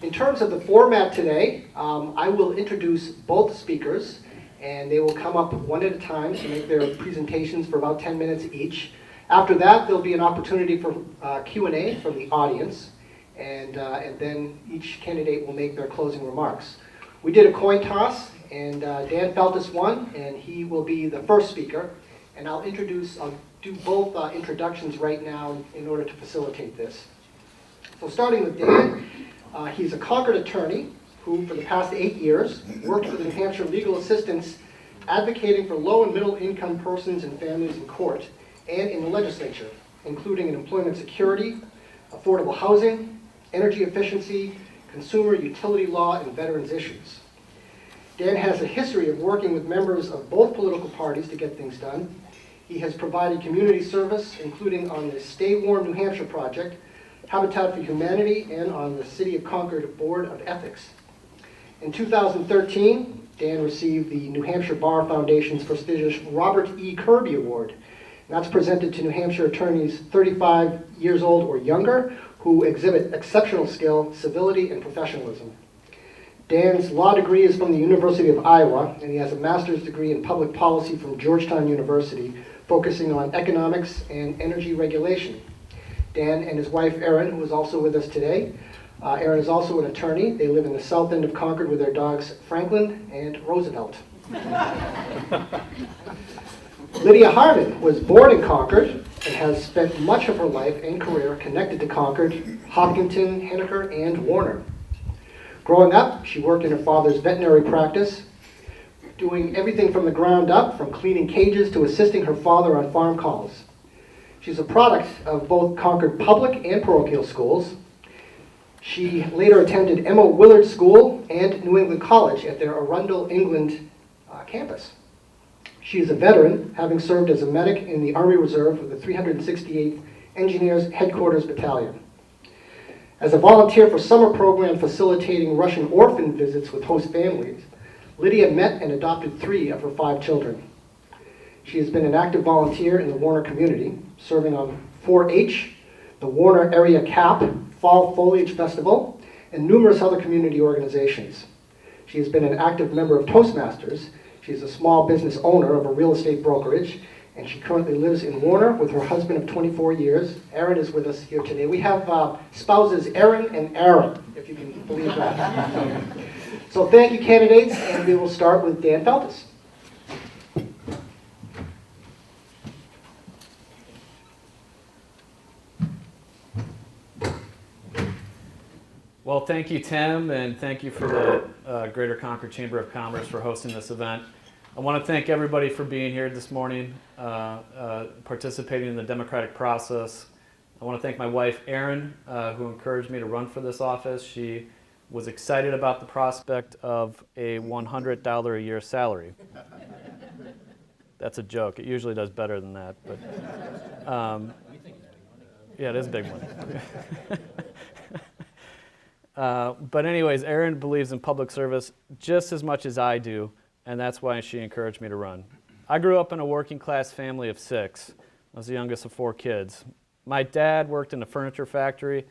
In terms of the format today, I will introduce both speakers, and they will come up one at a time to make their presentations for about 10 minutes each. After that, there'll be an opportunity for Q&A from the audience, and then each candidate will make their closing remarks. We did a coin toss, and Dan Feltus won, and he will be the first speaker. And I'll do both introductions right now in order to facilitate this. So starting with Dan, he's a Concord attorney who, for the past 8 years, worked for the New Hampshire Legal Assistance, advocating for low and middle income persons and families in court and in the legislature, including in employment security, affordable housing, energy efficiency, consumer utility law, and veterans issues. Dan has a history of working with members of both political parties to get things done. He has provided community service, including on the Stay Warm New Hampshire project, Habitat for Humanity, and on the City of Concord Board of Ethics. In 2013, Dan received the New Hampshire Bar Foundation's prestigious Robert E. Kirby Award. And that's presented to New Hampshire attorneys 35 years old or younger who exhibit exceptional skill, civility, and professionalism. Dan's law degree is from the University of Iowa, and he has a master's degree in public policy from Georgetown University, focusing on economics and energy regulation. Dan and his wife, Erin, who is also with us today. Erin is also an attorney. They live in the south end of Concord with their dogs, Franklin and Roosevelt. Lydia Harman was born in Concord and has spent much of her life and career connected to Concord, Hopkinton, Henniker, and Warner. Growing up, she worked in her father's veterinary practice, doing everything from the ground up, from cleaning cages to assisting her father on farm calls. She's a product of both Concord public and parochial schools. She later attended Emma Willard School and New England College at their Arundel, England campus. She is a veteran, having served as a medic in the Army Reserve with the 368th Engineers Headquarters Battalion. As a volunteer for summer program facilitating Russian orphan visits with host families, Lydia met and adopted 3 of her 5 children. She has been an active volunteer in the Warner community, serving on 4-H, the Warner Area CAP, Fall Foliage Festival, and numerous other community organizations. She has been an active member of Toastmasters. She is a small business owner of a real estate brokerage, and she currently lives in Warner with her husband of 24 years. Erin is with us here today. We have spouses Erin and Aaron, if you can believe that. So thank you, candidates, and we will start with Dan Feltus. Well, thank you, Tim, and thank you for the Greater Concord Chamber of Commerce for hosting this event. I want to thank everybody for being here this morning, participating in the democratic process. I want to thank my wife, Erin, who encouraged me to run for this office. She was excited about the prospect of a $100 a year salary. That's a joke. It usually does better than that, but yeah, it is a big one. But anyways, Erin believes in public service just as much as I do, and that's why she encouraged me to run. I grew up in a working class family of 6. I was the youngest of 4 kids. My dad worked in a furniture factory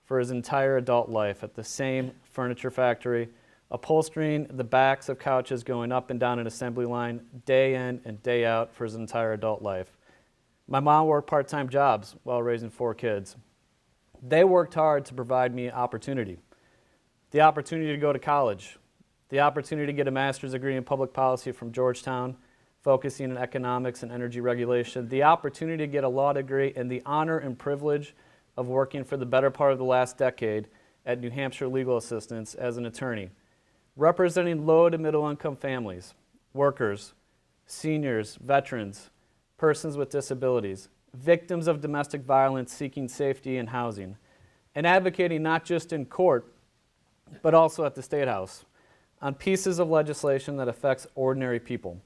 for his entire adult life at the same furniture factory, upholstering the backs of couches going up and down an assembly line day in and day out for his entire adult life. My mom worked part-time jobs while raising 4 kids. They worked hard to provide me opportunity. The opportunity to go to college, the opportunity to get a master's degree in public policy from Georgetown, focusing on economics and energy regulation, the opportunity to get a law degree, and the honor and privilege of working for the better part of the last decade at New Hampshire Legal Assistance as an attorney, representing low to middle income families, workers, seniors, veterans, persons with disabilities, victims of domestic violence seeking safety and housing, and advocating not just in court, but also at the State House on pieces of legislation that affects ordinary people.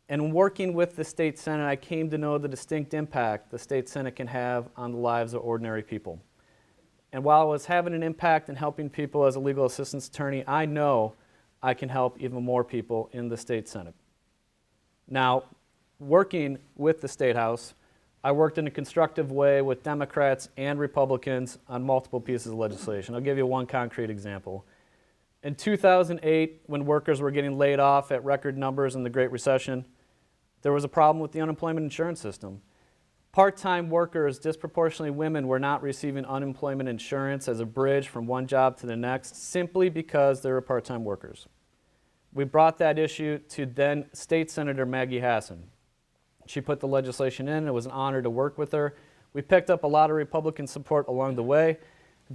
And working with the State Senate, I came to know the distinct impact the State Senate can have on the lives of ordinary people. And while I was having an impact in helping people as a legal assistance attorney, I know I can help even more people in the State Senate. Now, working with the State House, I worked in a constructive way with Democrats and Republicans on multiple pieces of legislation. I'll give you one concrete example. In 2008, when workers were getting laid off at record numbers in the Great Recession, there was a problem with the unemployment insurance system. Part-time workers, disproportionately women, were not receiving unemployment insurance as a bridge from one job to the next simply because they were part-time workers. We brought that issue to then State Senator Maggie Hassan. She put the legislation in. It was an honor to work with her. We picked up a lot of Republican support along the way.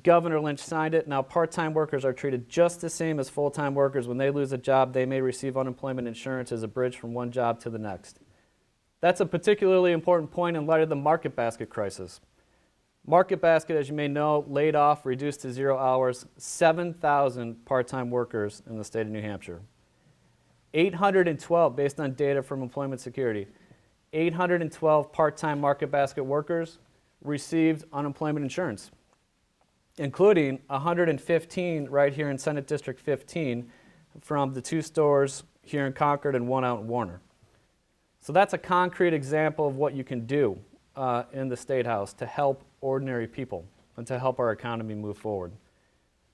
Governor Lynch signed it. Now part-time workers are treated just the same as full-time workers. When they lose a job, they may receive unemployment insurance as a bridge from one job to the next. That's a particularly important point in light of the market basket crisis. Market basket, as you may know, laid off, reduced to 0 hours, 7,000 part-time workers in the state of New Hampshire. 812, based on data from Employment Security, 812 part-time market basket workers received unemployment insurance, including 115 right here in Senate District 15 from the 2 stores here in Concord and 1 out in Warner. So that's a concrete example of what you can do in the State House to help ordinary people and to help our economy move forward.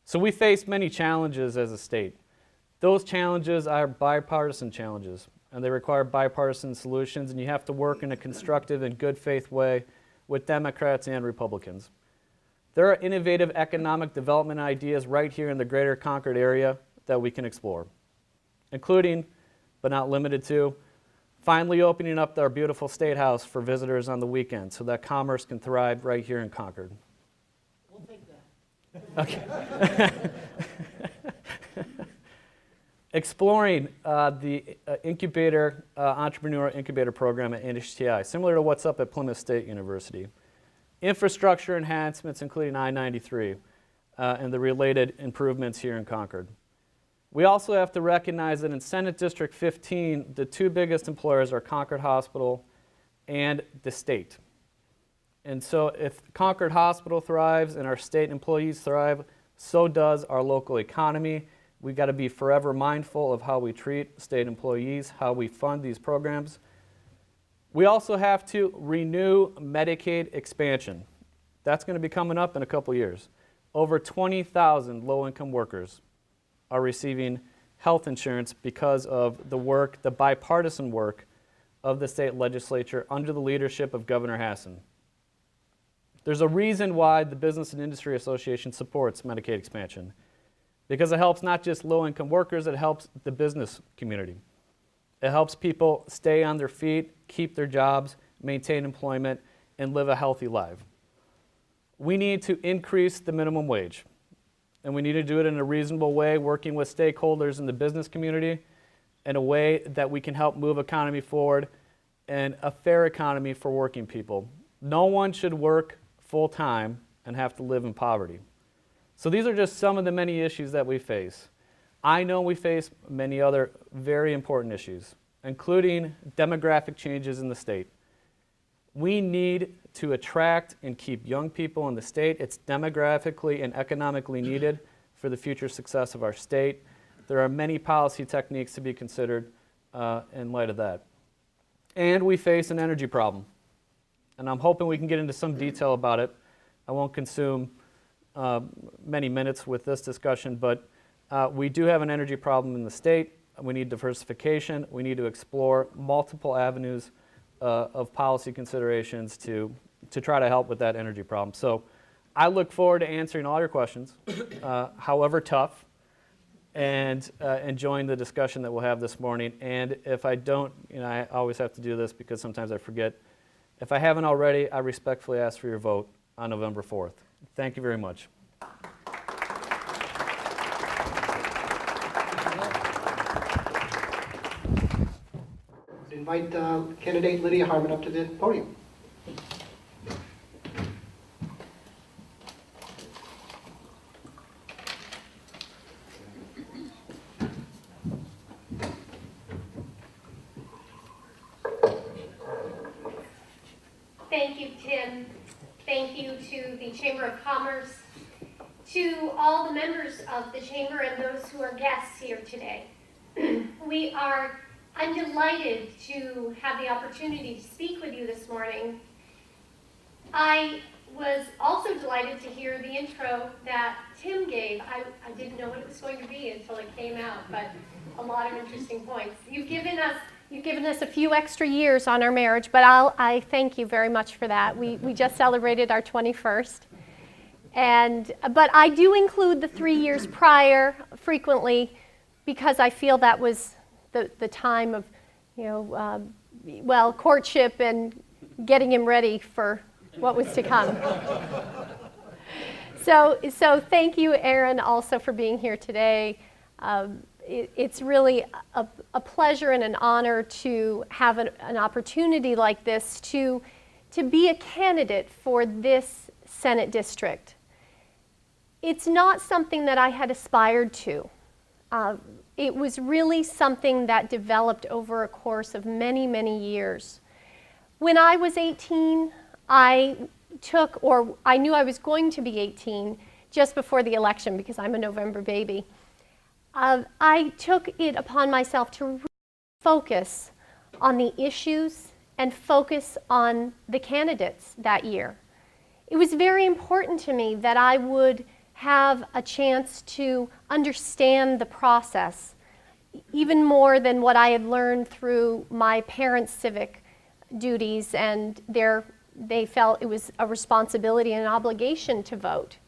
So we face many challenges as a state. Those challenges are bipartisan challenges, and they require bipartisan solutions, and you have to work in a constructive and good faith way with Democrats and Republicans. There are innovative economic development ideas right here in the greater Concord area that we can explore, including, but not limited to, finally opening up our beautiful State House for visitors on the weekend so that commerce can thrive right here in Concord. We'll take that. Okay. Exploring the entrepreneur incubator program at NHTI, similar to what's up at Plymouth State University. Infrastructure enhancements, including I-93, and the related improvements here in Concord. We also have to recognize that in Senate District 15, the 2 biggest employers are Concord Hospital and the state. And so if Concord Hospital thrives and our state employees thrive, so does our local economy. We've got to be forever mindful of how we treat state employees, how we fund these programs. We also have to renew Medicaid expansion. That's going to be coming up in a couple years. Over 20,000 low-income workers are receiving health insurance because of the work, the bipartisan work of the state legislature under the leadership of Governor Hassan. There's a reason why the Business and Industry Association supports Medicaid expansion, because it helps not just low-income workers, it helps the business community. It helps people stay on their feet, keep their jobs, maintain employment, and live a healthy life. We need to increase the minimum wage, and we need to do it in a reasonable way, working with stakeholders in the business community in a way that we can help move economy forward and a fair economy for working people. No one should work full-time and have to live in poverty. So these are just some of the many issues that we face. I know we face many other very important issues, including demographic changes in the state. We need to attract and keep young people in the state. It's demographically and economically needed for the future success of our state. There are many policy techniques to be considered in light of that. And we face an energy problem. And I'm hoping we can get into some detail about it. I won't consume many minutes with this discussion, but we do have an energy problem in the state. We need diversification. We need to explore multiple avenues of policy considerations to try to help with that energy problem. So I look forward to answering all your questions, however tough, and enjoying the discussion that we'll have this morning. And if I don't, I always have to do this because sometimes I forget. If I haven't already, I respectfully ask for your vote on November 4th. Thank you very much. Invite candidate Lydia Harman up to the podium. Thank you, Tim. Thank you to the Chamber of Commerce, to all the members of the Chamber and those who are guests here today. I'm delighted to have the opportunity to speak with you this morning I was also delighted to hear the intro that Tim gave. I didn't know what it was going to be until it came out, but a lot of interesting points. You've given us a few extra years on our marriage, but I thank you very much for that. We just celebrated our 21st. But I do include the 3 years prior frequently because I feel that was the time of, courtship and getting him ready for what was to come. So thank you, Aaron, also for being here today. It's really a pleasure and an honor to have an opportunity like this to be a candidate for this Senate district. It's not something that I had aspired to. It was really something that developed over a course of many, many years. When I was 18, I knew I was going to be 18 just before the election because I'm a November baby. I took it upon myself to really focus on the issues and focus on the candidates that year. It was very important to me that I would have a chance to understand the process, even more than what I had learned through my parents' civic duties, and they felt it was a responsibility and an obligation to vote.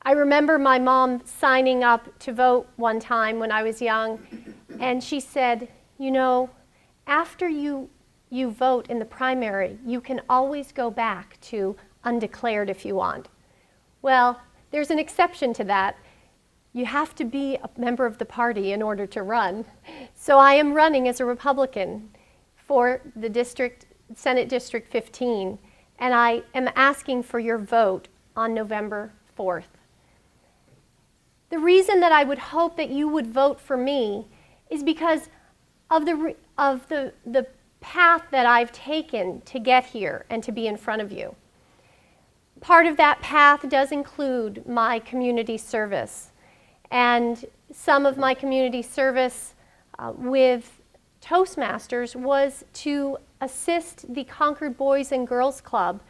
I remember my mom signing up to vote one time when I was young, and she said, after you vote in the primary, you can always go back to undeclared if you want. Well, there's an exception to that. You have to be a member of the party in order to run. So I am running as a Republican for the Senate District 15, and I am asking for your vote on November 4th. The reason that I would hope that you would vote for me is because of the path that I've taken to get here and to be in front of you. Part of that path does include my community service, and some of my community service with Toastmasters was to assist the Concord Boys and Girls Club.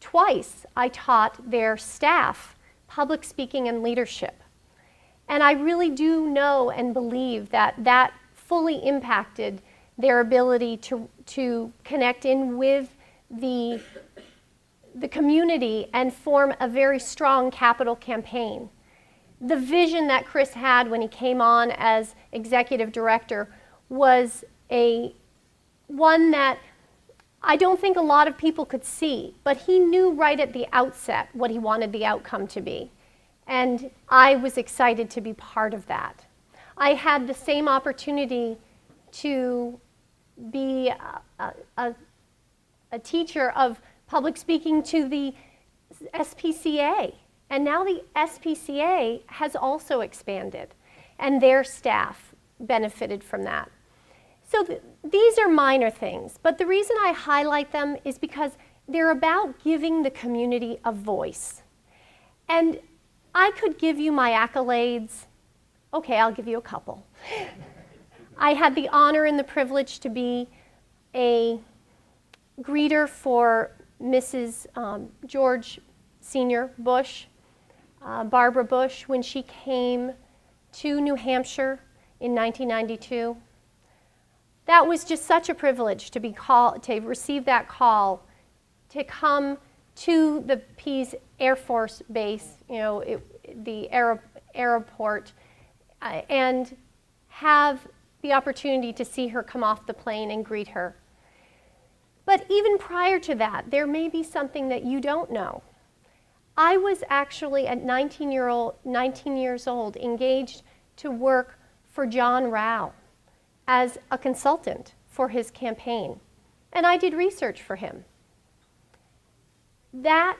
Twice I taught their staff public speaking and leadership. And I really do know and believe that fully impacted their ability to connect in with the community and form a very strong capital campaign. The vision that Chris had when he came on as executive director was one that I don't think a lot of people could see, but he knew right at the outset what he wanted the outcome to be. And I was excited to be part of that. I had the same opportunity to be a teacher of public speaking to the SPCA. And now the SPCA has also expanded, and their staff benefited from that. So these are minor things, but the reason I highlight them is because they're about giving the community a voice. And I could give you my accolades. Okay, I'll give you a couple. I had the honor and the privilege to be a greeter for Mrs. George Sr. Bush, Barbara Bush, when she came to New Hampshire in 1992. That was just such a privilege to receive that call, to come to the Pease Air Force Base, the airport, and have the opportunity to see her come off the plane and greet her. But even prior to that, there may be something that you don't know. I was actually at 19 years old engaged to work for John Rao as a consultant for his campaign, and I did research for him. That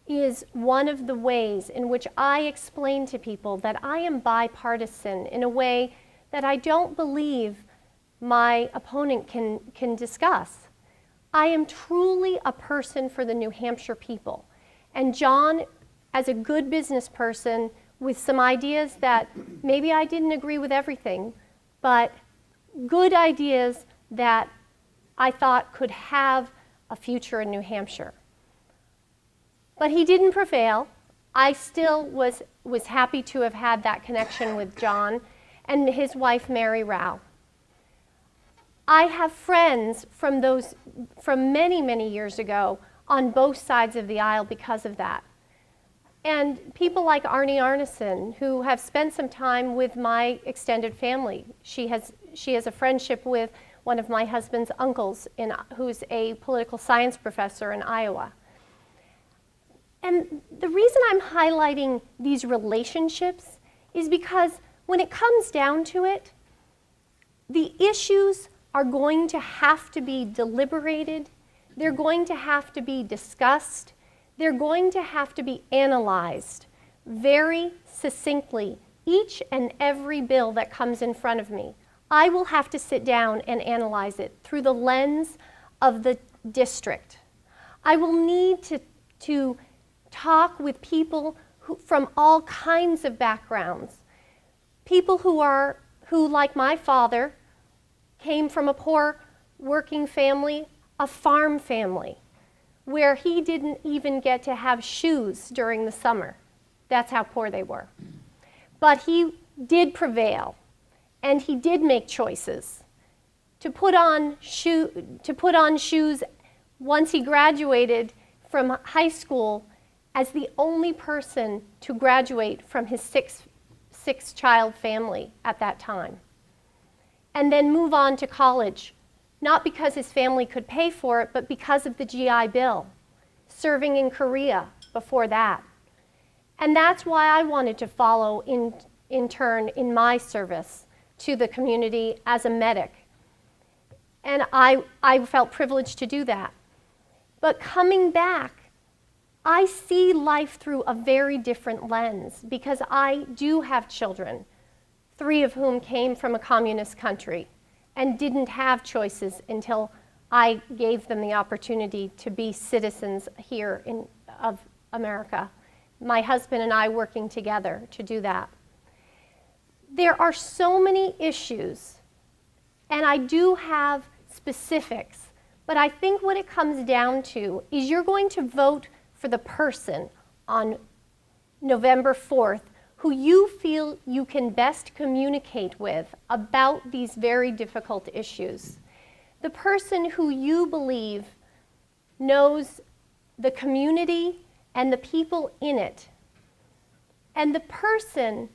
is one of the ways in which I explain to people that I am bipartisan in a way that I don't believe my opponent can discuss. I am truly a person for the New Hampshire people. And John, as a good business person with some ideas that maybe I didn't agree with everything, but good ideas that I thought could have a future in New Hampshire. But he didn't prevail. I still was happy to have had that connection with John and his wife, Mary Rao. I have friends from many, many years ago on both sides of the aisle because of that. And people like Arnie Arneson, who have spent some time with my extended family. She has a friendship with one of my husband's uncles, who's a political science professor in Iowa. And the reason I'm highlighting these relationships is because when it comes down to it, the issues are going to have to be deliberated, they're going to have to be discussed, they're going to have to be analyzed very succinctly. Each and every bill that comes in front of me, I will have to sit down and analyze it through the lens of the district. I will need to talk with people from all kinds of backgrounds. People who, like my father, came from a poor working family, a farm family, where he didn't even get to have shoes during the summer. That's how poor they were. But he did prevail, and he did make choices to put on shoes once he graduated from high school as the only person to graduate from his six-child family at that time. And then move on to college, not because his family could pay for it, but because of the GI Bill, serving in Korea before that. And that's why I wanted to follow in turn in my service to the community as a medic. And I felt privileged to do that. But coming back, I see life through a very different lens because I do have children, 3 of whom came from a communist country and didn't have choices until I gave them the opportunity to be citizens here of America. My husband and I working together to do that. There are so many issues, and I do have specifics, but I think what it comes down to is you're going to vote for the person on November 4th who you feel you can best communicate with about these very difficult issues. The person who you believe knows the community and the people in it. And the person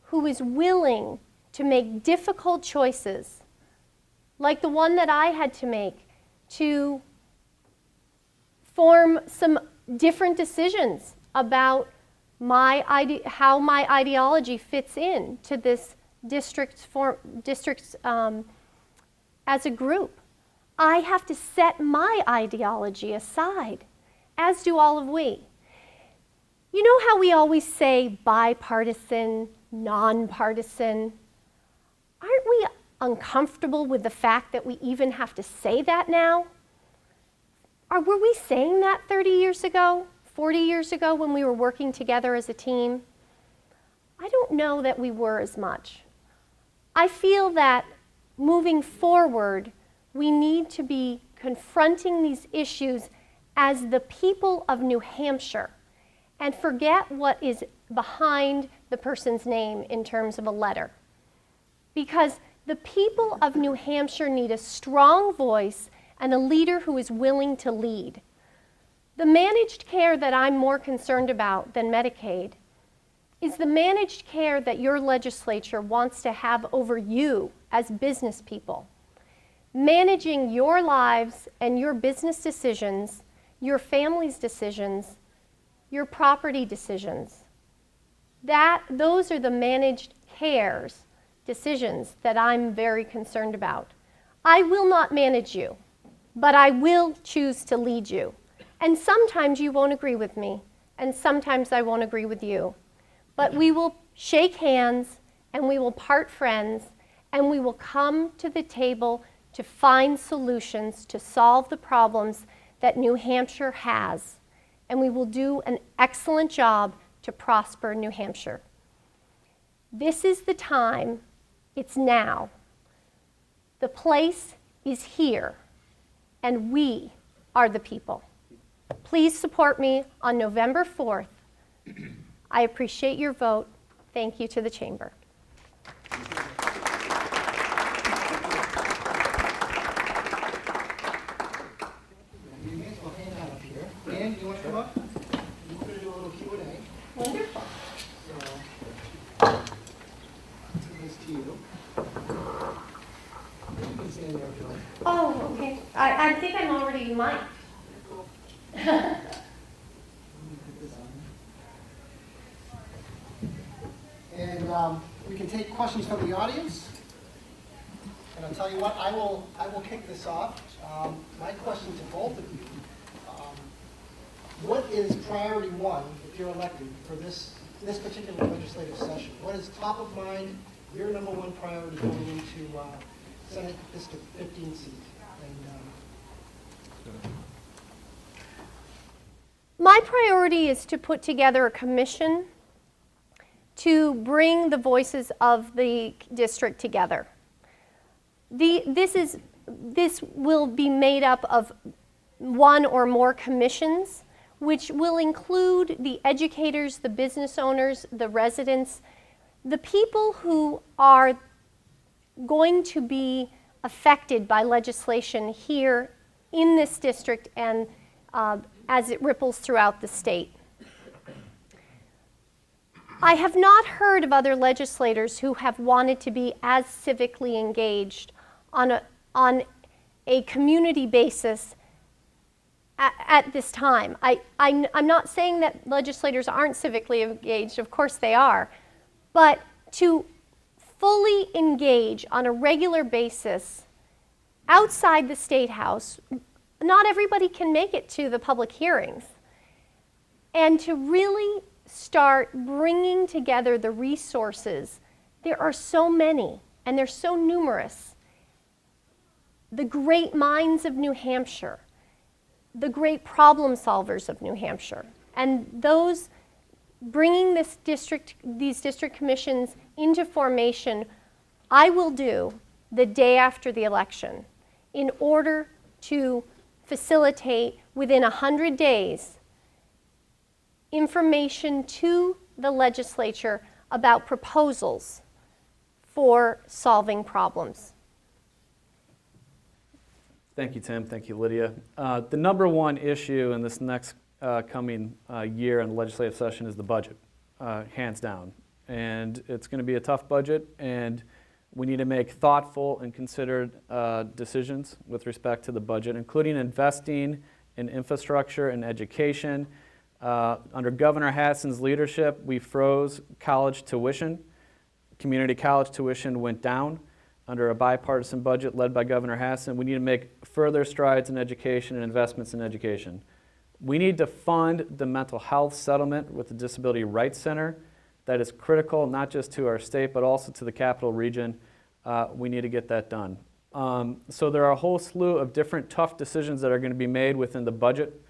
who is willing to make difficult choices, like the one that I had to make, to form some different decisions about how my ideology fits in to this district's as a group. I have to set my ideology aside, as do all of we. You know how we always say bipartisan, nonpartisan? Aren't we uncomfortable with the fact that we even have to say that now? Were we saying that 30 years ago, 40 years ago when we were working together as a team? I don't know that we were as much. I feel that moving forward, we need to be confronting these issues as the people of New Hampshire and forget what is behind the person's name in terms of a letter. Because the people of New Hampshire need a strong voice and a leader who is willing to lead. The managed care that I'm more concerned about than Medicaid is the managed care that your legislature wants to have over you as business people. Managing your lives and your business decisions, your family's decisions, your property decisions. Those are the managed cares decisions that I'm very concerned about. I will not manage you, but I will choose to lead you. And sometimes you won't agree with me, and sometimes I won't agree with you. But we will shake hands, and we will part friends, and we will come to the table to find solutions to solve the problems that New Hampshire has. And we will do an excellent job to prosper New Hampshire. This is the time. It's now. The place is here, and we are the people. Please support me on November 4th. I appreciate your vote. Thank you to the Chamber. You may as well hang out up here. Dan, you want to come up? We're going to do a little Q&A. Wonderful. So, I'll give this to you. You can stand there if you like. Oh, okay. I think I'm already mic'd. Let me put this on. And we can take questions from the audience. And I'll tell you what, I will kick this off. My question to both of you, what is priority one, if you're elected, for this particular legislative session? What is top of mind, your number one priority going into Senate District 15 seat? And, My priority is to put together a commission to bring the voices of the district together. This will be made up of one or more commissions, which will include the educators, the business owners, the residents, the people who are going to be affected by legislation here in this district and as it ripples throughout the state. I have not heard of other legislators who have wanted to be as civically engaged on a community basis at this time. I'm not saying that legislators aren't civically engaged, of course they are, but to fully engage on a regular basis outside the State House, not everybody can make it to the public hearings, and to really start bringing together the resources. There are so many, and they're so numerous. The great minds of New Hampshire, the great problem solvers of New Hampshire, and those bringing these district commissions into formation, I will do the day after the election in order to facilitate within 100 days information to the legislature about proposals for solving problems. Thank you, Tim. Thank you, Lydia. The number one issue in this next coming year in the legislative session is the budget, hands down. And it's going to be a tough budget, and we need to make thoughtful and considered decisions with respect to the budget, including investing in infrastructure and education. Under Governor Hassan's leadership, we froze college tuition. Community college tuition went down under a bipartisan budget led by Governor Hassan. We need to make further strides in education and investments in education. We need to fund the mental health settlement with the Disability Rights Center. That is critical not just to our state, but also to the capital region. We need to get that done. So there are a whole slew of different tough decisions that are going to be made within the budget.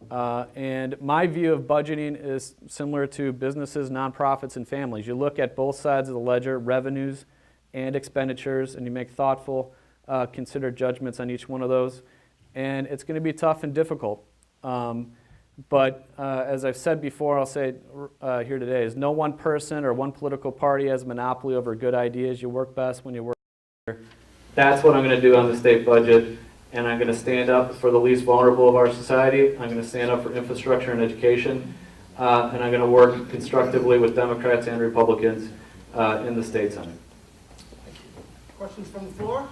And my view of budgeting is similar to businesses, nonprofits, and families. You look at both sides of the ledger, revenues and expenditures, and you make thoughtful, considered judgments on each one of those. And it's going to be tough and difficult. But as I've said before, I'll say here today, is no one person or one political party has a monopoly over good ideas. You work best when you work together. That's what I'm going to do on the state budget. And I'm going to stand up for the least vulnerable of our society. I'm going to stand up for infrastructure and education. And I'm going to work constructively with Democrats and Republicans in the state Senate. thank you. Questions from the floor?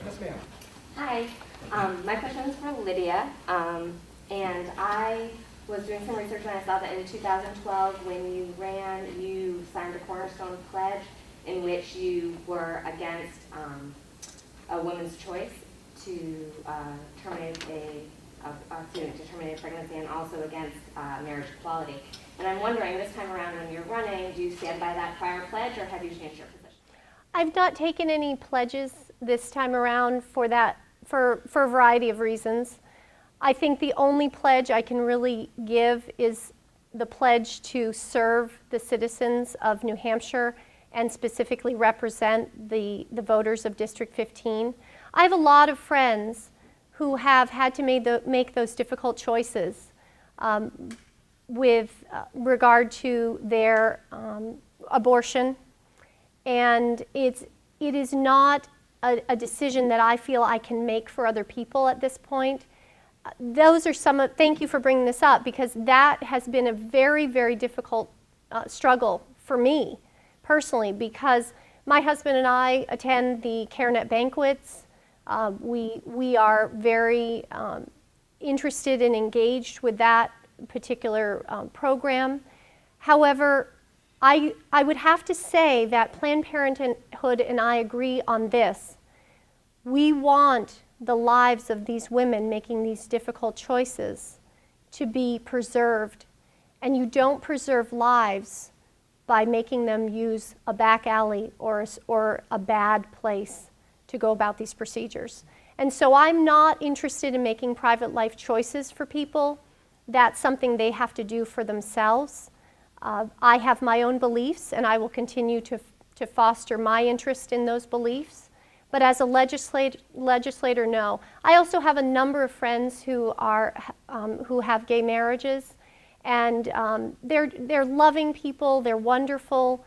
Yes, ma'am. Hi, my question is for Lydia, and I was doing some research and I saw that in 2012 when you ran, you signed a cornerstone pledge in which you were against a woman's choice to terminate a pregnancy and also against marriage equality. And I'm wondering, this time around when you're running, do you stand by that prior pledge or have you changed your position? I've not taken any pledges this time around for that, for a variety of reasons. I think the only pledge I can really give is the pledge to serve the citizens of New Hampshire and specifically represent the voters of District 15. I have a lot of friends who have had to make those difficult choices with regard to their abortion. And it is not a decision that I feel I can make for other people at this point. Those are thank you for bringing this up, because that has been a very, very difficult struggle for me personally, because my husband and I attend the CareNet banquets. We are very interested and engaged with that particular program. However, I would have to say that Planned Parenthood and I agree on this. We want the lives of these women making these difficult choices to be preserved. And you don't preserve lives by making them use a back alley or a bad place to go about these procedures. And so I'm not interested in making private life choices for people. That's something they have to do for themselves. I have my own beliefs, and I will continue to foster my interest in those beliefs. But as a legislator, no. I also have a number of friends who have gay marriages, and they're loving people. They're wonderful.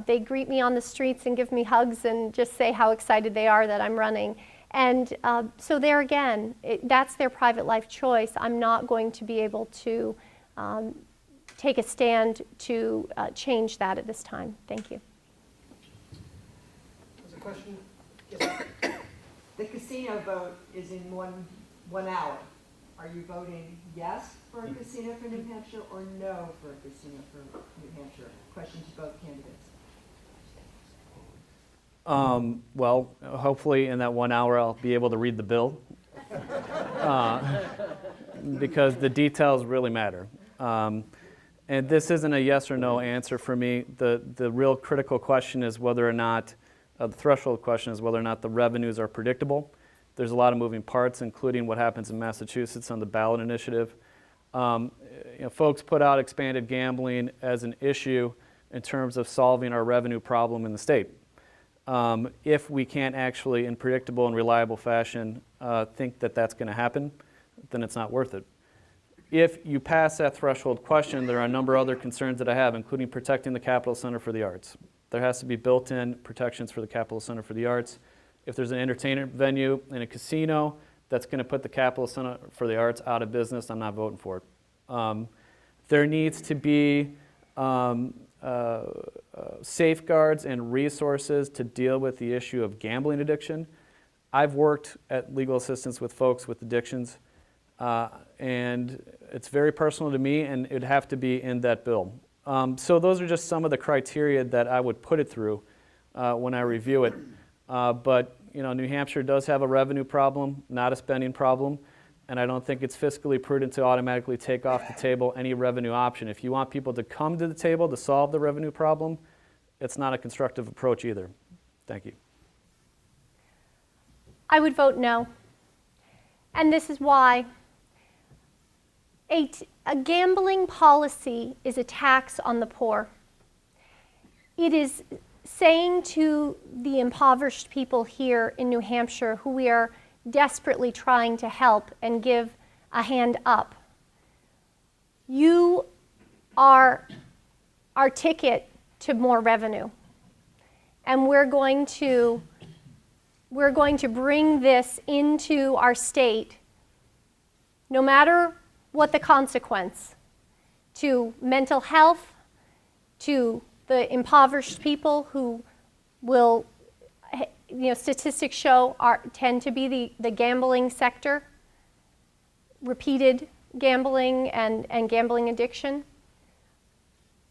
They greet me on the streets and give me hugs and just say how excited they are that I'm running. And so there again, that's their private life choice. I'm not going to be able to take a stand to change that at this time. Thank you. There's a question. The casino vote is in one hour. Are you voting yes for a casino for New Hampshire or no for a casino for New Hampshire? Question to both candidates. Well, hopefully in that 1 hour I'll be able to read the bill because the details really matter. And this isn't a yes or no answer for me. The real critical question is whether or not, the threshold question is whether or not the revenues are predictable. There's a lot of moving parts, including what happens in Massachusetts on the ballot initiative. Folks put out expanded gambling as an issue in terms of solving our revenue problem in the state. If we can't actually, in predictable and reliable fashion, think that that's going to happen, then it's not worth it. If you pass that threshold question, there are a number of other concerns that I have, including protecting the Capitol Center for the Arts. There has to be built-in protections for the Capitol Center for the Arts. If there's an entertainment venue and a casino that's going to put the Capitol Center for the Arts out of business, I'm not voting for it. There needs to be safeguards and resources to deal with the issue of gambling addiction. I've worked at legal assistance with folks with addictions, and it's very personal to me, and it'd have to be in that bill. So those are just some of the criteria that I would put it through when I review it. But New Hampshire does have a revenue problem, not a spending problem, and I don't think it's fiscally prudent to automatically take off the table any revenue option. If you want people to come to the table to solve the revenue problem, it's not a constructive approach either. Thank you. I would vote no. And this is why. A gambling policy is a tax on the poor. It is saying to the impoverished people here in New Hampshire, who we are desperately trying to help and give a hand up, you are our ticket to more revenue. And we're going to bring this into our state, no matter what the consequence, to mental health, to the impoverished people who will, statistics show tend to be the gambling sector, repeated gambling and gambling addiction.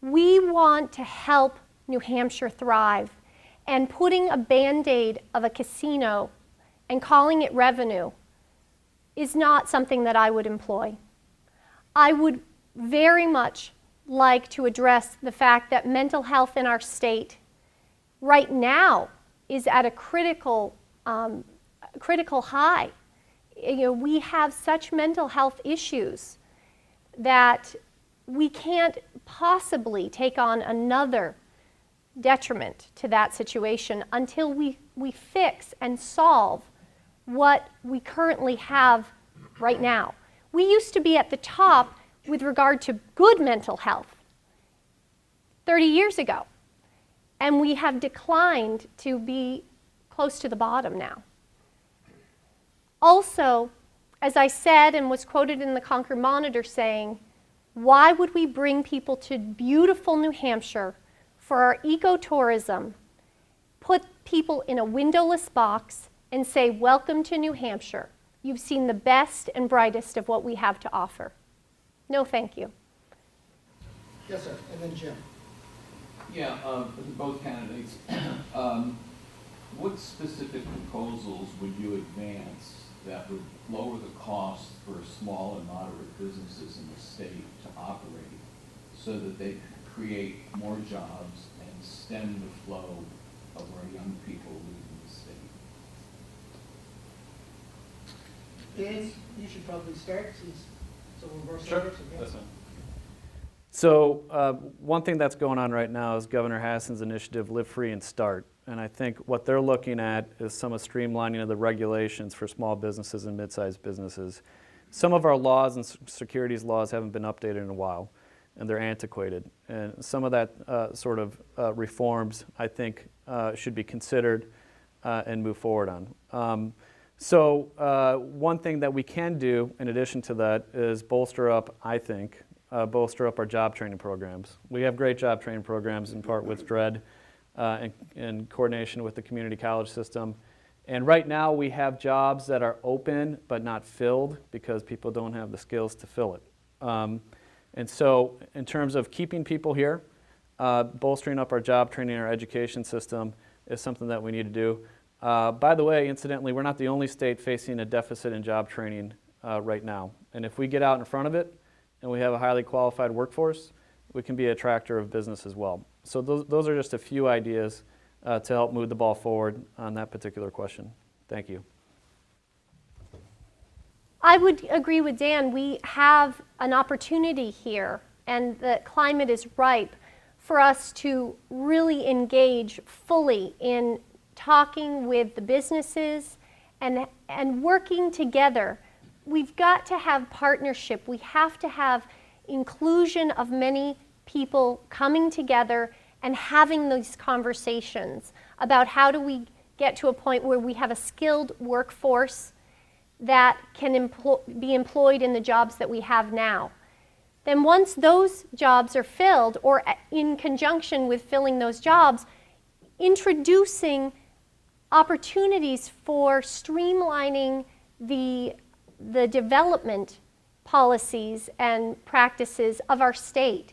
We want to help New Hampshire thrive, and putting a Band-Aid of a casino and calling it revenue is not something that I would employ. I would very much like to address the fact that mental health in our state right now is at a critical high. We have such mental health issues that we can't possibly take on another detriment to that situation until we fix and solve what we currently have right now. We used to be at the top with regard to good mental health 30 years ago, and we have declined to be close to the bottom now. Also, as I said and was quoted in the Concord Monitor saying, why would we bring people to beautiful New Hampshire for our ecotourism, put people in a windowless box and say, welcome to New Hampshire. You've seen the best and brightest of what we have to offer. No, thank you. Yes, sir. And then Jim. Yeah, for both candidates, what specific proposals would you advance that would lower the cost for small and moderate businesses in the state to operate so that they could create more jobs and stem the flow of our young people leaving the state? Dan, you should probably start since it's a reverse Sure. order, so Dan. That's fine. So one thing that's going on right now is Governor Hassan's initiative, Live Free and Start. And I think what they're looking at is some of streamlining of the regulations for small businesses and mid-sized businesses. Some of our laws and securities laws haven't been updated in a while, and they're antiquated. And some of that sort of reforms, I think, should be considered and move forward on. So one thing that we can do, in addition to that, is bolster up, I think, bolster up our job training programs. We have great job training programs, in part with DREAD, in coordination with the community college system. And right now we have jobs that are open but not filled because people don't have the skills to fill it. And so in terms of keeping people here, bolstering up our job training and our education system is something that we need to do. By the way, incidentally, we're not the only state facing a deficit in job training right now. And if we get out in front of it and we have a highly qualified workforce, we can be an attractor of business as well. So those are just a few ideas to help move the ball forward on that particular question. Thank you. I would agree with Dan. We have an opportunity here, and the climate is ripe for us to really engage fully in talking with the businesses and working together. We've got to have partnership. We have to have inclusion of many people coming together and having these conversations about how do we get to a point where we have a skilled workforce that can be employed in the jobs that we have now. Then once those jobs are filled, or in conjunction with filling those jobs, introducing opportunities for streamlining the development policies and practices of our state,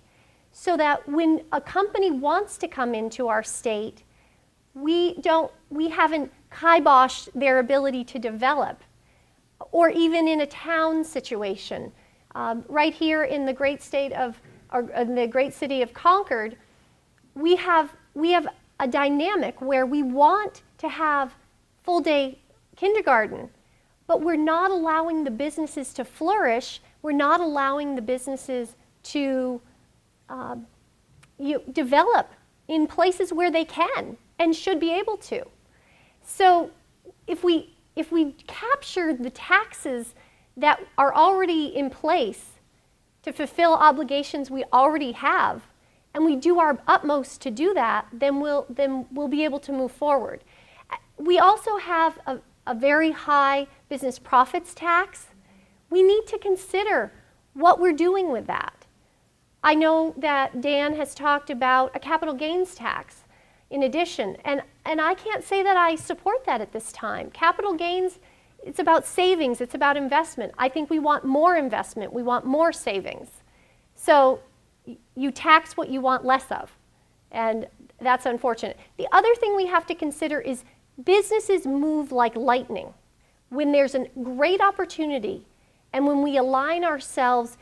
so that when a company wants to come into our state, we haven't kiboshed their ability to develop. Or even in a town situation, right here in the great city of Concord, we have a dynamic where we want to have full-day kindergarten, but we're not allowing the businesses to flourish. We're not allowing the businesses to develop in places where they can and should be able to. So if we capture the taxes that are already in place to fulfill obligations we already have, and we do our utmost to do that, then we'll be able to move forward. We also have a very high business profits tax. We need to consider what we're doing with that. I know that Dan has talked about a capital gains tax in addition, and I can't say that I support that at this time. Capital gains, it's about savings, it's about investment. I think we want more investment, we want more savings. So you tax what you want less of, and that's unfortunate. The other thing we have to consider is businesses move like lightning. When there's a great opportunity, and when we align ourselves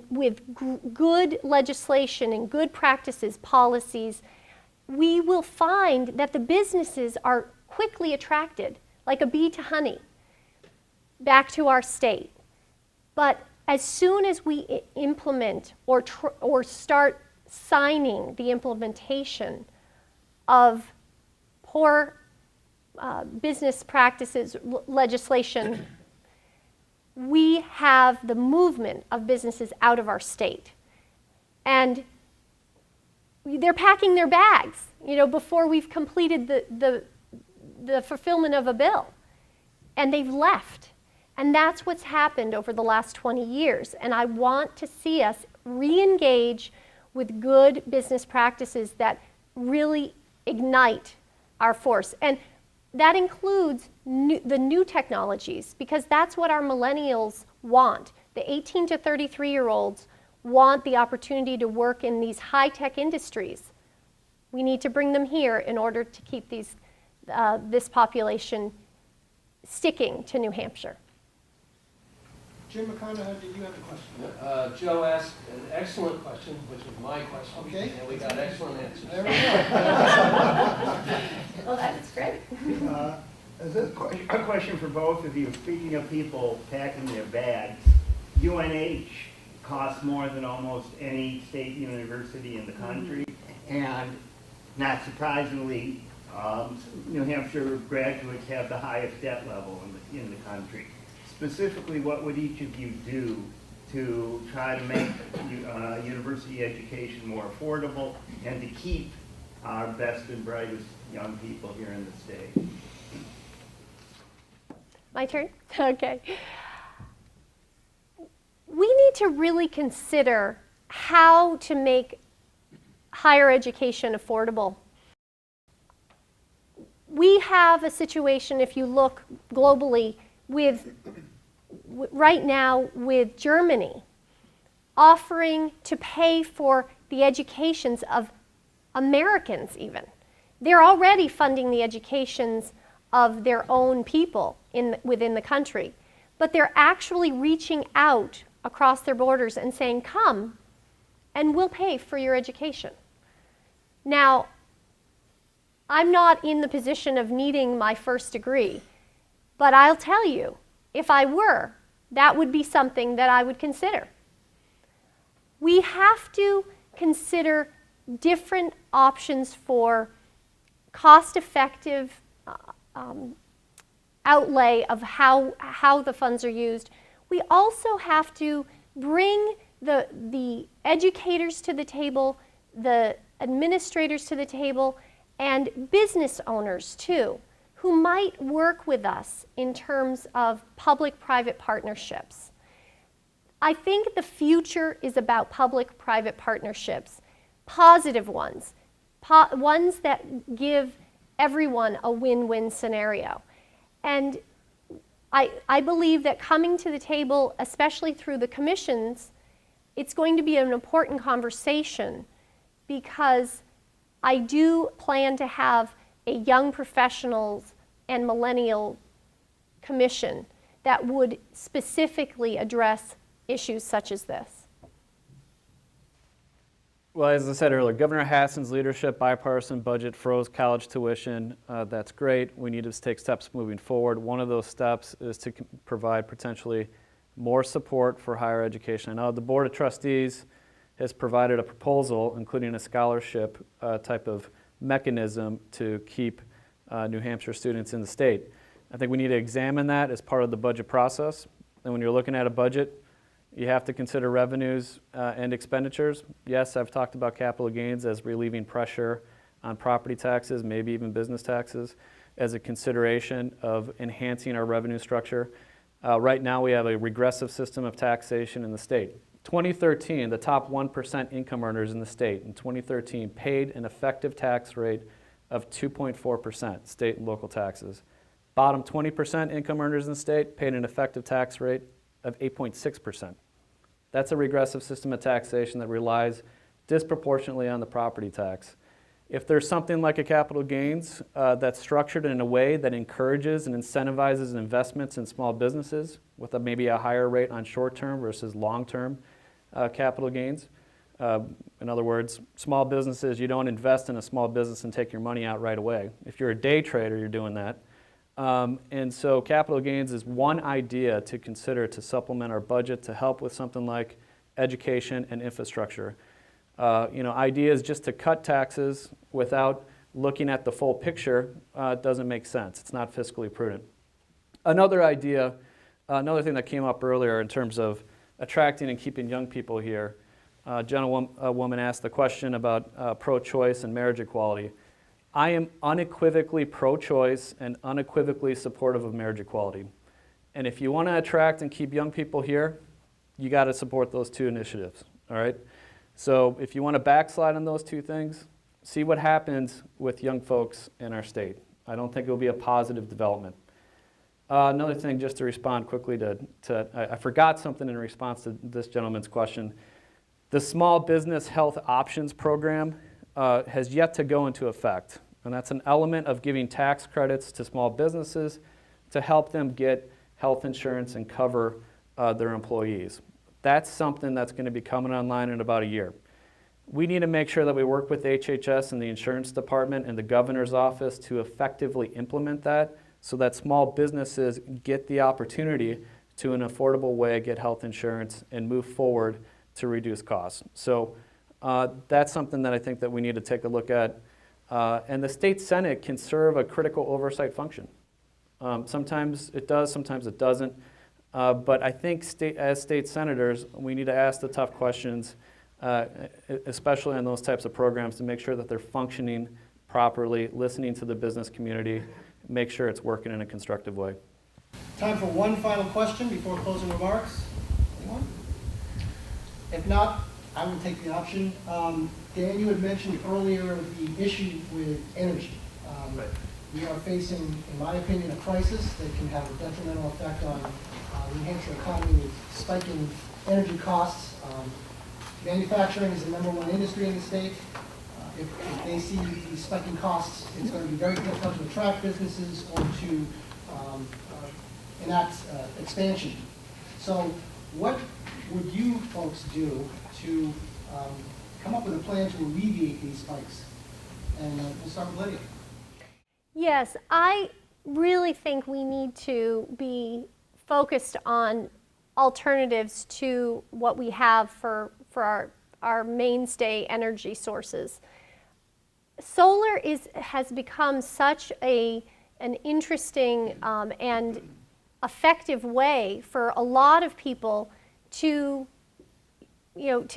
with good legislation and good practices, policies, we will find that the businesses are quickly attracted, like a bee to honey, back to our state. But as soon as we implement or start signing the implementation of poor business practices legislation, we have the movement of businesses out of our state. And they're packing their bags, before we've completed the fulfillment of a bill. And they've left. And that's what's happened over the last 20 years. And I want to see us re-engage with good business practices that really ignite our force. And that includes the new technologies, because that's what our millennials want. The 18 to 33-year-olds want the opportunity to work in these high-tech industries. We need to bring them here in order to keep this population sticking to New Hampshire. Jim McConaughey, did you have a question? Joe asked an excellent question, which was my question. Okay. And we got excellent answers. There we go. Well, that's great. Is this a question for both of you? Speaking of people packing their bags, UNH costs more than almost any state university in the country, and not surprisingly, New Hampshire graduates have the highest debt level in the country. Specifically, what would each of you do to try to make university education more affordable and to keep our best and brightest young people here in the state? My turn? Okay. We need to really consider how to make higher education affordable. We have a situation, if you look globally, right now with Germany offering to pay for the educations of Americans even. They're already funding the educations of their own people within the country, but they're actually reaching out across their borders and saying, come and we'll pay for your education. Now, I'm not in the position of needing my first degree, but I'll tell you, if I were, that would be something that I would consider. We have to consider different options for cost-effective outlay of how the funds are used. We also have to bring the educators to the table, the administrators to the table, and business owners too, who might work with us in terms of public-private partnerships. I think the future is about public-private partnerships, positive ones, ones that give everyone a win-win scenario. And I believe that coming to the table, especially through the commissions, it's going to be an important conversation, because I do plan to have a young professionals and millennial commission that would specifically address issues such as this. Well, as I said earlier, Governor Hassan's leadership, bipartisan budget froze college tuition. That's great. We need to take steps moving forward. One of those steps is to provide potentially more support for higher education. I know the Board of Trustees has provided a proposal, including a scholarship type of mechanism to keep New Hampshire students in the state. I think we need to examine that as part of the budget process. And when you're looking at a budget, you have to consider revenues and expenditures. Yes, I've talked about capital gains as relieving pressure on property taxes, maybe even business taxes, as a consideration of enhancing our revenue structure. Right now we have a regressive system of taxation in the state. 2013, the top 1% income earners in the state in 2013 paid an effective tax rate of 2.4%, state and local taxes. Bottom 20% income earners in the state paid an effective tax rate of 8.6%. That's a regressive system of taxation that relies disproportionately on the property tax. If there's something like a capital gains that's structured in a way that encourages and incentivizes investments in small businesses with maybe a higher rate on short-term versus long-term capital gains. In other words, small businesses, you don't invest in a small business and take your money out right away. If you're a day trader, you're doing that. And so capital gains is one idea to consider to supplement our budget to help with something like education and infrastructure. Ideas just to cut taxes without looking at the full picture doesn't make sense. It's not fiscally prudent. Another idea, another thing that came up earlier in terms of attracting and keeping young people here, a woman asked the question about pro-choice and marriage equality. I am unequivocally pro-choice and unequivocally supportive of marriage equality. And if you want to attract and keep young people here, you got to support those two initiatives, all right? So if you want to backslide on those two things, see what happens with young folks in our state. I don't think it will be a positive development. Another thing, just to respond quickly I forgot something in response to this gentleman's question. The Small Business Health Options Program has yet to go into effect. And that's an element of giving tax credits to small businesses to help them get health insurance and cover their employees. That's something that's going to be coming online in about a year. We need to make sure that we work with HHS and the insurance department and the governor's office to effectively implement that so that small businesses get the opportunity to, in an affordable way, get health insurance and move forward to reduce costs. So that's something that I think that we need to take a look at. And the state Senate can serve a critical oversight function. Sometimes it does, sometimes it doesn't. But I think as state senators, we need to ask the tough questions, especially on those types of programs, to make sure that they're functioning properly, listening to the business community, make sure it's working in a constructive way. Time for one final question before closing remarks. Anyone? If not, I will take the option. Dan, you had mentioned earlier the issue with energy. Right. We are facing, in my opinion, a crisis that can have a detrimental effect on the New Hampshire economy with spiking energy costs. Manufacturing is the #1 industry in the state. If they see these spiking costs, it's going to be very difficult to attract businesses or to enact expansion. So what would you folks do to come up with a plan to alleviate these spikes? And we'll start with Lydia. Yes, I really think we need to be focused on alternatives to what we have for our mainstay energy sources. Solar has become such an interesting and effective way for a lot of people to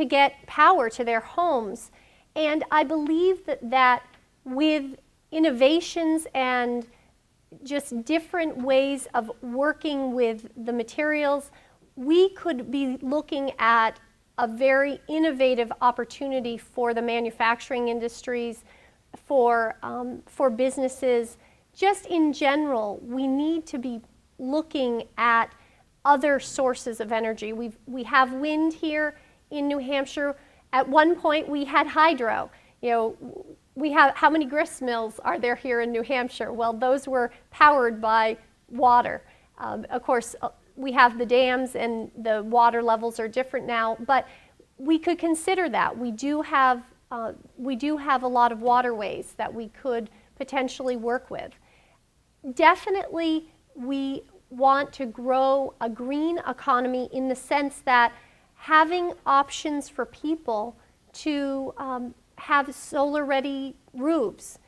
get power to their homes. And I believe that with innovations and just different ways of working with the materials, we could be looking at a very innovative opportunity for the manufacturing industries, for businesses. Just in general, we need to be looking at other sources of energy. We have wind here in New Hampshire. At one point, we had hydro. We have, how many grist mills are there here in New Hampshire? Well, those were powered by water. Of course, we have the dams and the water levels are different now, but we could consider that. We do have a lot of waterways that we could potentially work with. Definitely, we want to grow a green economy in the sense that having options for people to have solar-ready roofs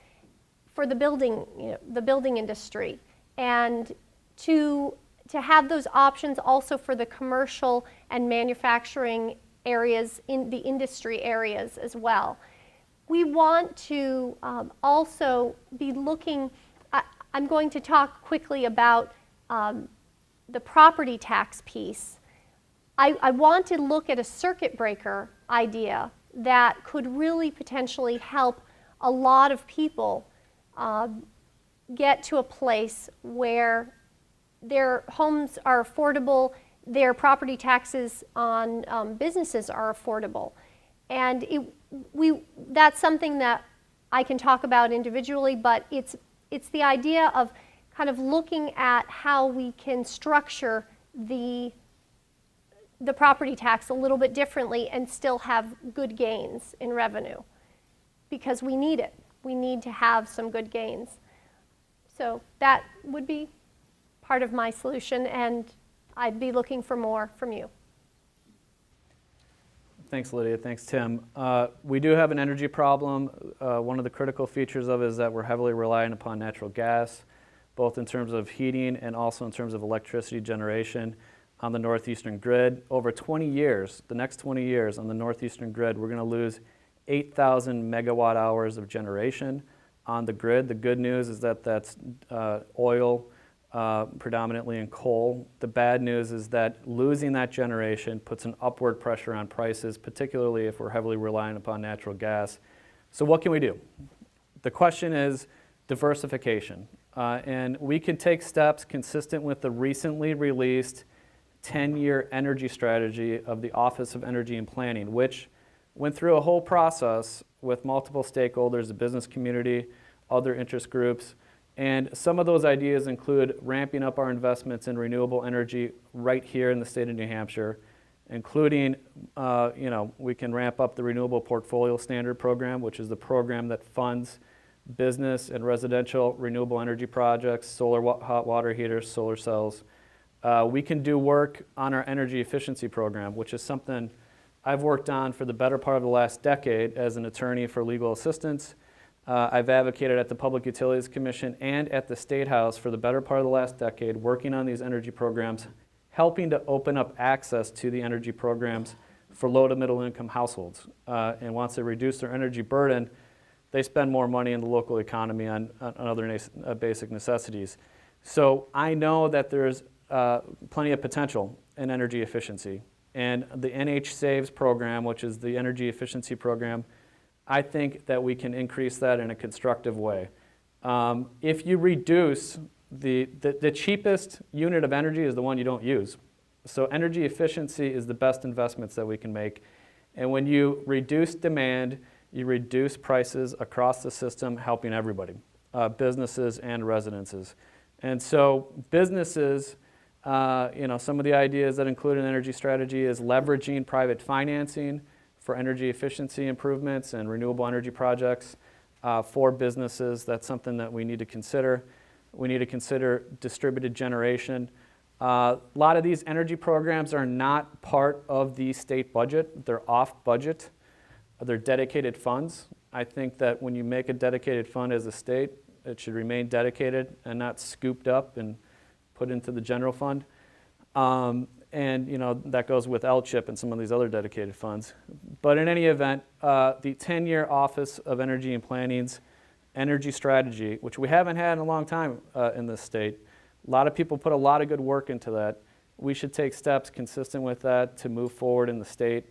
for the building industry, and to have those options also for the commercial and manufacturing areas, in the industry areas as well. We want to also be looking, I'm going to talk quickly about the property tax piece. I want to look at a circuit breaker idea that could really potentially help a lot of people get to a place where their homes are affordable, their property taxes on businesses are affordable. And that's something that I can talk about individually, but it's the idea of kind of looking at how we can structure the property tax a little bit differently and still have good gains in revenue, because we need it. We need to have some good gains. So that would be part of my solution, and I'd be looking for more from you. Thanks, Lydia. Thanks, Tim. We do have an energy problem. One of the critical features of it is that we're heavily reliant upon natural gas, both in terms of heating and also in terms of electricity generation on the northeastern grid. Over 20 years, the next 20 years on the northeastern grid, we're going to lose 8,000 megawatt hours of generation on the grid. The good news is that that's oil, predominantly in coal. The bad news is that losing that generation puts an upward pressure on prices, particularly if we're heavily reliant upon natural gas. So what can we do? The question is diversification. And we can take steps consistent with the recently released 10-year energy strategy of the Office of Energy and Planning, which went through a whole process with multiple stakeholders, the business community, other interest groups. And some of those ideas include ramping up our investments in renewable energy right here in the state of New Hampshire, including, we can ramp up the Renewable Portfolio Standard Program, which is the program that funds business and residential renewable energy projects, solar hot water heaters, solar cells. We can do work on our energy efficiency program, which is something I've worked on for the better part of the last decade as an attorney for legal assistance. I've advocated at the Public Utilities Commission and at the State House for the better part of the last decade, working on these energy programs, helping to open up access to the energy programs for low to middle income households. And once they reduce their energy burden, they spend more money in the local economy on other basic necessities. So I know that there's plenty of potential in energy efficiency. And the NH Saves program, which is the energy efficiency program, I think that we can increase that in a constructive way. If you reduce, the cheapest unit of energy is the one you don't use. So energy efficiency is the best investments that we can make. And when you reduce demand, you reduce prices across the system, helping everybody, businesses and residences. And so businesses, some of the ideas that include an energy strategy is leveraging private financing for energy efficiency improvements and renewable energy projects for businesses. That's something that we need to consider. We need to consider distributed generation. A lot of these energy programs are not part of the state budget. They're off budget. They're dedicated funds. I think that when you make a dedicated fund as a state, it should remain dedicated and not scooped up and put into the general fund. And that goes with LCHIP and some of these other dedicated funds. But in any event, the 10-year Office of Energy and Planning's energy strategy, which we haven't had in a long time in this state, a lot of people put a lot of good work into that. We should take steps consistent with that to move forward in the state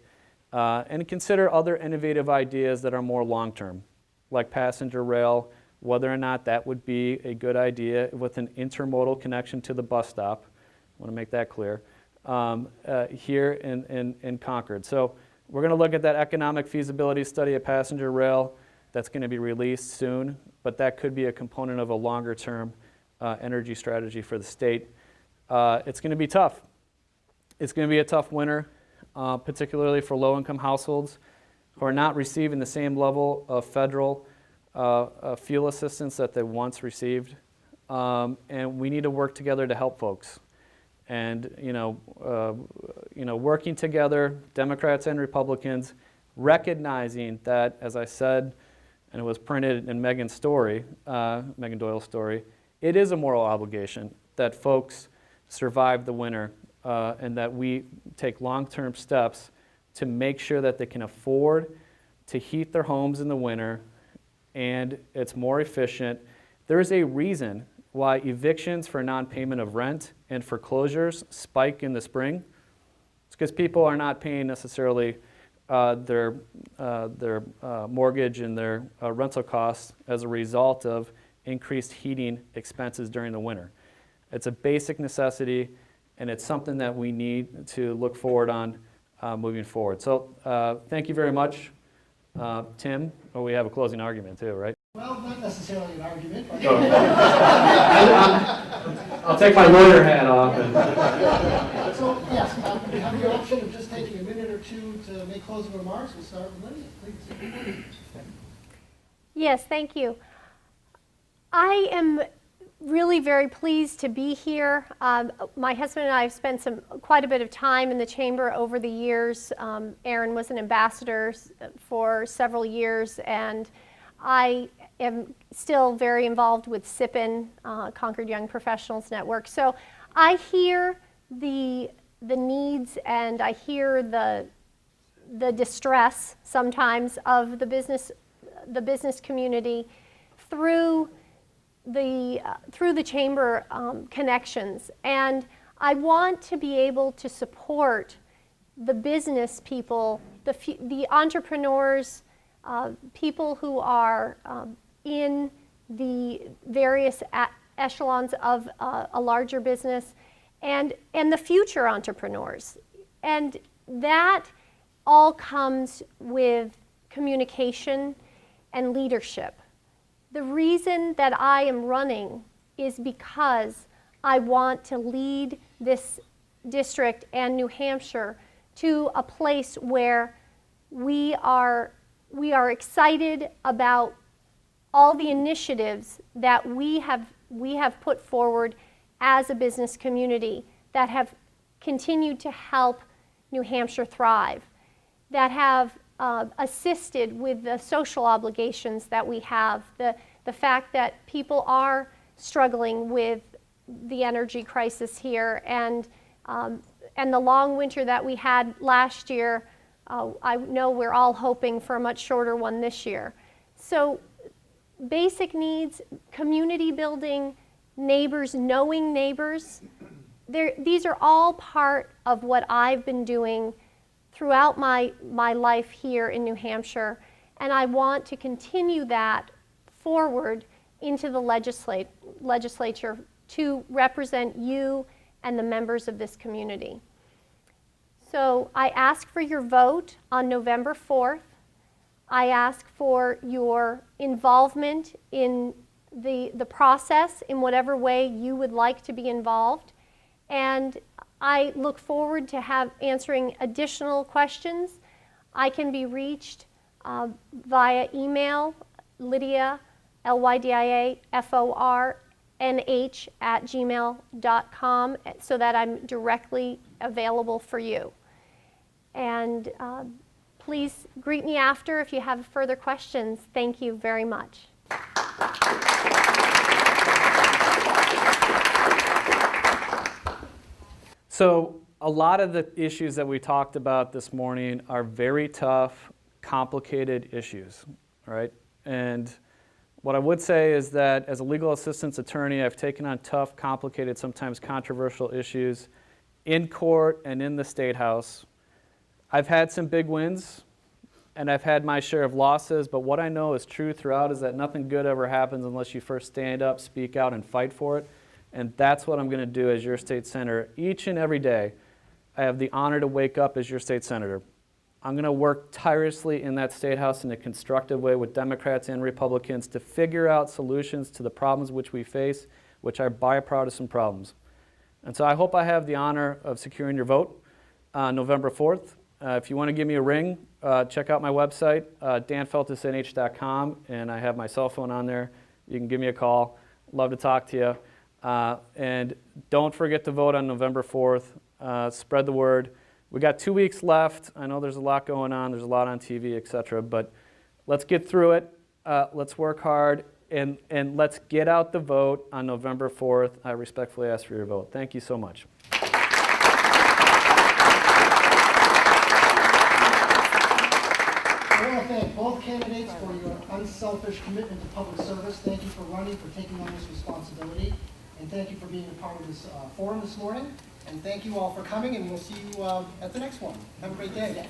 and consider other innovative ideas that are more long-term, like passenger rail, whether or not that would be a good idea with an intermodal connection to the bus stop. I want to make that clear. Here in Concord. So we're going to look at that economic feasibility study of passenger rail that's going to be released soon, but that could be a component of a longer term energy strategy for the state. It's going to be tough. It's going to be a tough winter, particularly for low income households who are not receiving the same level of federal fuel assistance that they once received. And we need to work together to help folks. And working together, Democrats and Republicans, recognizing that, as I said, and it was printed in Megan Doyle's story, it is a moral obligation that folks survive the winter and that we take long-term steps to make sure that they can afford to heat their homes in the winter, and it's more efficient. There's a reason why evictions for non-payment of rent and foreclosures spike in the spring. It's because people are not paying necessarily their mortgage and their rental costs as a result of increased heating expenses during the winter. It's a basic necessity, and it's something that we need to look forward on moving forward. So thank you very much. Tim, we have a closing argument too, right? Well, not necessarily an argument, but I'll take my lawyer hat off. so yes, you have the option of just taking a minute or two to make closing remarks. We'll start with Lydia, please. Yes, thank you. I am really very pleased to be here. My husband and I have spent quite a bit of time in the chamber over the years. Aaron was an ambassador for several years, and I am still very involved with SIPN, Concord Young Professionals Network. So I hear the needs, and I hear the distress sometimes of the business community through the chamber connections. And I want to be able to support the business people, the entrepreneurs, people who are in the various echelons of a larger business, and the future entrepreneurs. And that all comes with communication and leadership. The reason that I am running is because I want to lead this district and New Hampshire to a place where we are excited about all the initiatives that we have put forward as a business community that have continued to help New Hampshire thrive, that have assisted with the social obligations that we have, the fact that people are struggling with the energy crisis here, and the long winter that we had last year. I know we're all hoping for a much shorter one this year. So basic needs, community building, neighbors, knowing neighbors, these are all part of what I've been doing throughout my life here in New Hampshire, and I want to continue that forward into the legislature to represent you and the members of this community. So I ask for your vote on November 4th. I ask for your involvement in the process in whatever way you would like to be involved. And I look forward to answering additional questions. I can be reached via email, Lydia, lydiafornh@gmail.com, so that I'm directly available for you. And please greet me after if you have further questions. Thank you very much. So a lot of the issues that we talked about this morning are very tough, complicated issues, all right? And what I would say is that as a legal assistance attorney, I've taken on tough, complicated, sometimes controversial issues in court and in the State House. I've had some big wins, and I've had my share of losses, but what I know is true throughout is that nothing good ever happens unless you first stand up, speak out, and fight for it. And that's what I'm going to do as your state senator. Each and every day, I have the honor to wake up as your state senator. I'm going to work tirelessly in that State House in a constructive way with Democrats and Republicans to figure out solutions to the problems which we face, which are bipartisan problems. And so I hope I have the honor of securing your vote on November 4th. If you want to give me a ring, check out my website, danfeltusnh.com, and I have my cell phone on there. You can give me a call. Love to talk to you. And don't forget to vote on November 4th. Spread the word. We got 2 weeks left. I know there's a lot going on. There's a lot on TV, etc. But let's get through it. Let's work hard. And let's get out the vote on November 4th. I respectfully ask for your vote. Thank you so much. I want to thank both candidates for your unselfish commitment to public service. Thank you for running, for taking on this responsibility. And thank you for being a part of this forum this morning. And thank you all for coming, and we'll see you at the next one. Have a great day.